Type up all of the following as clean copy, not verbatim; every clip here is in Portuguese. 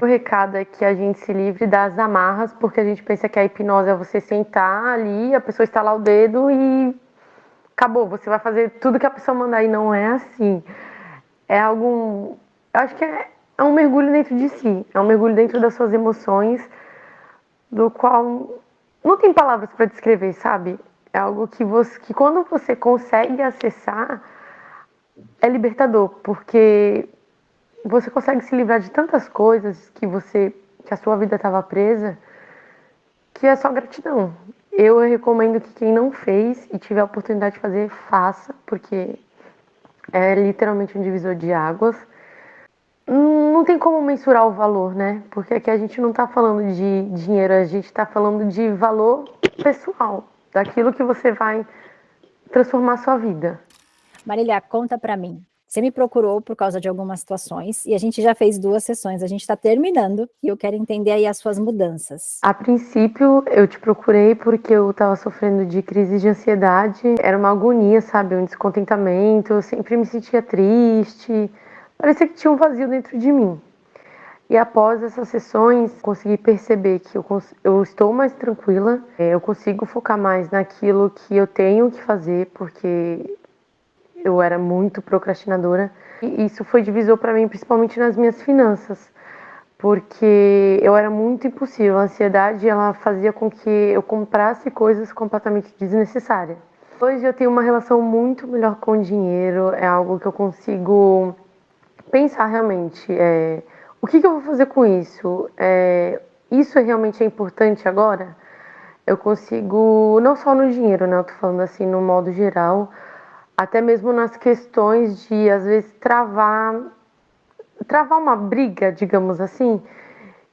O recado é que a gente se livre das amarras, porque a gente pensa que a hipnose é você sentar ali, a pessoa estalar o dedo e acabou, você vai fazer tudo que a pessoa mandar, e não é assim. É algo, eu acho que é um mergulho dentro de si, é um mergulho dentro das suas emoções, do qual não tem palavras para descrever, sabe? É algo que quando você consegue acessar, é libertador, porque você consegue se livrar de tantas coisas que a sua vida estava presa, que é só gratidão. Eu recomendo que quem não fez e tiver a oportunidade de fazer, faça, porque é literalmente um divisor de águas. Não tem como mensurar o valor, né? Porque aqui a gente não está falando de dinheiro, a gente está falando de valor pessoal, daquilo que você vai transformar a sua vida. Marília, conta para mim. Você me procurou por causa de algumas situações e a gente já fez 2 sessões, a gente está terminando e eu quero entender aí as suas mudanças. A princípio, eu te procurei porque eu estava sofrendo de crise de ansiedade. Era uma agonia, sabe? Um descontentamento. Eu sempre me sentia triste. Parecia que tinha um vazio dentro de mim. E após essas sessões, consegui perceber que eu estou mais tranquila. Eu consigo focar mais naquilo que eu tenho que fazer, porque eu era muito procrastinadora. E isso foi divisor para mim, principalmente nas minhas finanças, porque eu era muito impulsiva. A ansiedade, ela fazia com que eu comprasse coisas completamente desnecessárias. Hoje eu tenho uma relação muito melhor com o dinheiro, é algo que eu consigo pensar realmente, o que eu vou fazer com isso? Isso realmente é importante agora? Eu consigo, não só no dinheiro, né? Eu tô falando assim no modo geral, até mesmo nas questões de, às vezes, travar uma briga, digamos assim,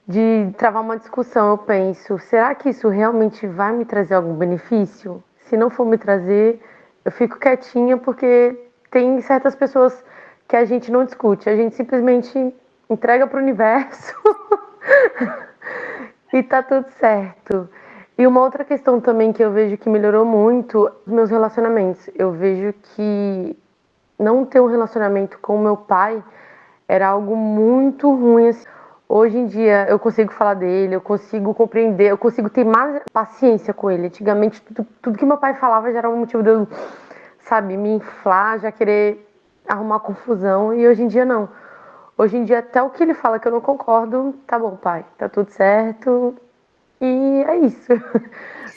de travar uma discussão. Eu penso, será que isso realmente vai me trazer algum benefício? Se não for me trazer, eu fico quietinha, porque tem certas pessoas que a gente não discute, a gente simplesmente entrega para o universo e tá tudo certo. E uma outra questão também que eu vejo que melhorou muito, os meus relacionamentos. Eu vejo que não ter um relacionamento com meu pai era algo muito ruim, assim. Hoje em dia eu consigo falar dele, eu consigo compreender, eu consigo ter mais paciência com ele. Antigamente tudo que meu pai falava já era um motivo de eu, sabe, me inflar, já querer arrumar confusão. E hoje em dia não. Hoje em dia até o que ele fala que eu não concordo, tá bom, pai, tá tudo certo. E é isso.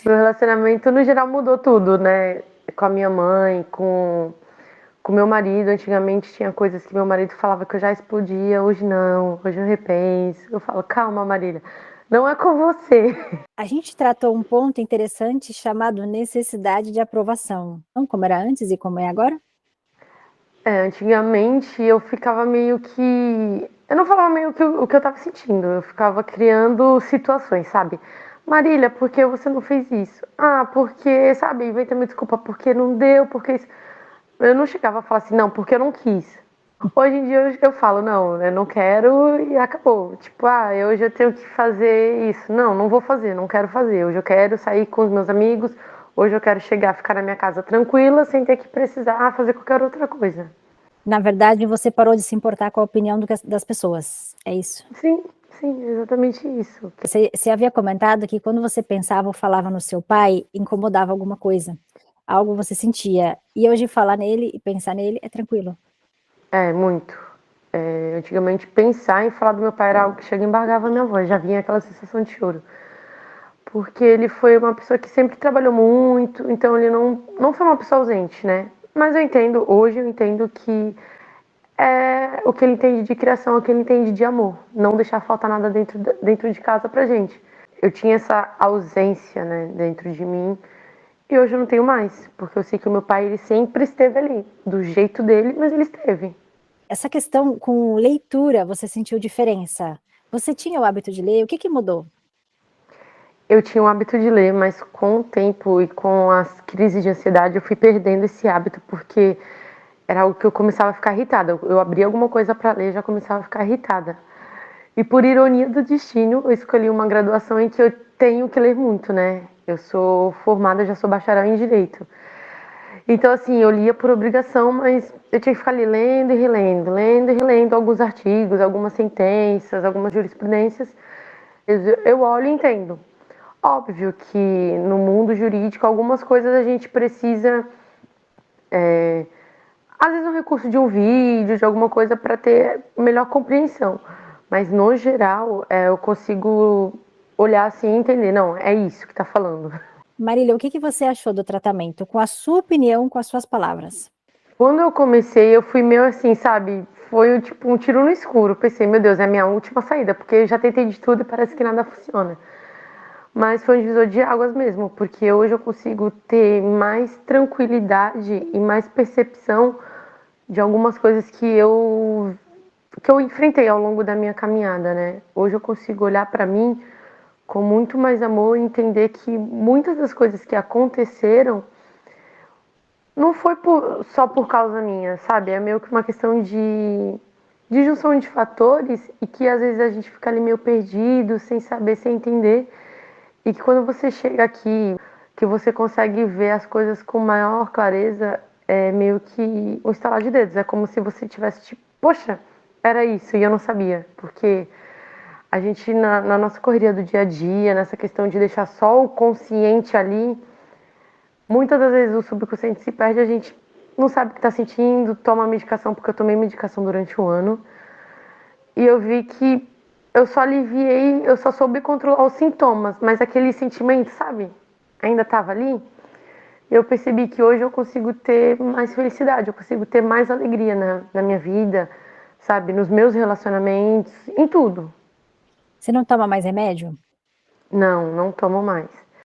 Meu relacionamento no geral mudou tudo, né? Com a minha mãe, com meu marido. Antigamente tinha coisas que meu marido falava que eu já explodia, hoje não, hoje eu repenso. Eu falo, calma, Marília, não é com você. A gente tratou um ponto interessante chamado necessidade de aprovação. Não como era antes e como é agora? Antigamente eu ficava meio que. Eu não falava meio que o que eu tava sentindo, eu ficava criando situações, sabe? Marília, por que você não fez isso? Ah, porque, sabe, inventa uma desculpa, porque não deu, porque isso. Eu não chegava a falar assim, não, porque eu não quis. Hoje em dia eu falo, não, eu não quero e acabou. Tipo, hoje eu tenho que fazer isso. Não, não vou fazer, não quero fazer. Hoje eu quero sair com os meus amigos, hoje eu quero chegar, ficar na minha casa tranquila, sem ter que precisar fazer qualquer outra coisa. Na verdade, você parou de se importar com a opinião das pessoas, é isso? Sim, sim, exatamente isso. Você havia comentado que quando você pensava ou falava no seu pai, incomodava alguma coisa, algo você sentia, e hoje falar nele e pensar nele é tranquilo. Muito. Antigamente pensar em falar do meu pai era algo que chega e embargava a minha voz, já vinha aquela sensação de choro. Porque ele foi uma pessoa que sempre trabalhou muito, então ele não foi uma pessoa ausente, né? Mas hoje eu entendo que é o que ele entende de criação, é o que ele entende de amor. Não deixar faltar nada dentro de casa pra gente. Eu tinha essa ausência, né, dentro de mim, e hoje eu não tenho mais, porque eu sei que o meu pai, ele sempre esteve ali, do jeito dele, mas ele esteve. Essa questão com leitura, você sentiu diferença? Você tinha o hábito de ler, o que mudou? Eu tinha o hábito de ler, mas com o tempo e com as crises de ansiedade eu fui perdendo esse hábito, porque era algo que eu começava a ficar irritada. Eu abria alguma coisa para ler e já começava a ficar irritada. E por ironia do destino, eu escolhi uma graduação em que eu tenho que ler muito, né? Eu sou formada, já sou bacharel em Direito. Então, assim, eu lia por obrigação, mas eu tinha que ficar ali lendo e relendo, lendo e relendo alguns artigos, algumas sentenças, algumas jurisprudências. Eu olho e entendo. Óbvio que no mundo jurídico algumas coisas a gente precisa, às vezes um recurso de um vídeo, de alguma coisa para ter melhor compreensão. Mas no geral, eu consigo olhar assim e entender, não, é isso que está falando. Marília, o que que você achou do tratamento? Com a sua opinião, com as suas palavras. Quando eu comecei, eu fui meio assim, sabe? Foi tipo um tiro no escuro. Pensei, meu Deus, é a minha última saída, porque eu já tentei de tudo e parece que nada funciona. Mas foi um divisor de águas mesmo, porque hoje eu consigo ter mais tranquilidade e mais percepção de algumas coisas que eu enfrentei ao longo da minha caminhada, né? Hoje eu consigo olhar para mim com muito mais amor e entender que muitas das coisas que aconteceram não foi só por causa minha, sabe? É meio que uma questão de junção de fatores e que às vezes a gente fica ali meio perdido, sem saber, sem entender. E que quando você chega aqui, que você consegue ver as coisas com maior clareza, é meio que um estalar de dedos. É como se você tivesse tipo, poxa, era isso e eu não sabia. Porque a gente, na nossa correria do dia a dia, nessa questão de deixar só o consciente ali, muitas das vezes o subconsciente se perde, a gente não sabe o que está sentindo, toma medicação, porque eu tomei medicação durante um ano. E eu vi que eu só aliviei, eu só soube controlar os sintomas, mas aquele sentimento, sabe? Ainda estava ali. Eu percebi que hoje eu consigo ter mais felicidade, eu consigo ter mais alegria na minha vida, sabe? Nos meus relacionamentos, em tudo. Você não toma mais remédio? Não, não tomo mais.